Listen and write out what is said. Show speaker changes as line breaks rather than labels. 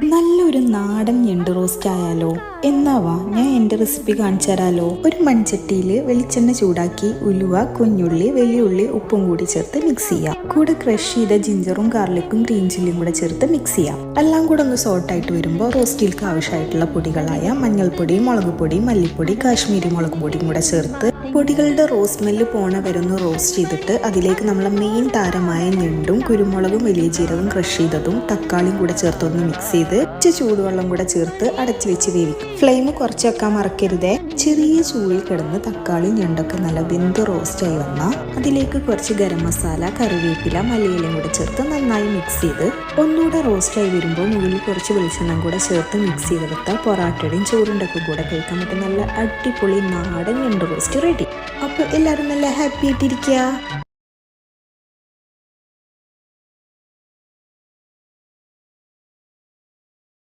നല്ലൊരു നാടൻ ഞണ്ട് റോസ്റ്റ് ആയാലോ? എന്നാവാ ഞാൻ എൻ്റെ റെസിപ്പി കാണിച്ചു തരാലോ. ഒരു മൺചട്ടിയിൽ വെളിച്ചെണ്ണ ചൂടാക്കി ഉലുവ, കുഞ്ഞുള്ളി, വലിയുള്ളി, ഉപ്പും കൂടി ചേർത്ത് മിക്സ് ചെയ്യാം. കൂടെ ക്രഷ് ചെയ്ത ജിഞ്ചറും ഗാർലിക്കും ഗ്രീൻ ചില്ലിയും കൂടെ ചേർത്ത് മിക്സ് ചെയ്യാം. എല്ലാം കൂടെ ഒന്ന് സോട്ടായിട്ട് വരുമ്പോൾ റോസ്റ്റിലേക്ക് ആവശ്യമായിട്ടുള്ള പൊടികളായ മഞ്ഞൾപ്പൊടി, മുളക് പൊടി, മല്ലിപ്പൊടി, കാശ്മീരി മുളക് പൊടിയും കൂടെ ചേർത്ത് പൊടികളുടെ റോസ് സ്മെല്ല് പോണ വരുന്ന റോസ്റ്റ് ചെയ്തിട്ട് അതിലേക്ക് നമ്മളെ മെയിൻ താരമായ ഞണ്ടും കുരുമുളകും വലിയ ജീരകം ക്രഷ് ചെയ്തതും തക്കാളിയും കൂടെ ചേർത്തൊന്ന് മിക്സ് ചെയ്ത് ചൂടുവെള്ളം കൂടെ ചേർത്ത് അടച്ചു വെച്ച് വേവിക്കും. ഫ്ലെയിം കുറച്ച് വെക്കാൻ മറക്കരുതേ. ചെറിയ ചൂടിൽ കിടന്ന് തക്കാളി ഞണ്ടൊക്കെ നല്ല വെന്ത് റോസ്റ്റ് ആയി വന്നാൽ അതിലേക്ക് കുറച്ച് ഗരം മസാല, കറിവേപ്പില, മല്ലിയിലയും കൂടെ ചേർത്ത് നന്നായി മിക്സ് ചെയ്ത് ഒന്നുകൂടെ റോസ്റ്റ് ആയി വരുമ്പോൾ മുകളിൽ കുറച്ച് വെളിച്ചെണ്ണം കൂടെ ചേർത്ത് മിക്സ് ചെയ്തെടുത്താൽ പൊറാട്ടയുടെയും ചോറിൻ്റെ ഒക്കെ കൂടെ കഴിക്കാൻ പറ്റും നല്ല അടിപൊളി നാടൻ ഞണ്ട് റോസ്റ്റ് റെഡി. അപ്പോൾ എല്ലാവരും നല്ല ഹാപ്പി ആയിട്ടിരിക്കുക.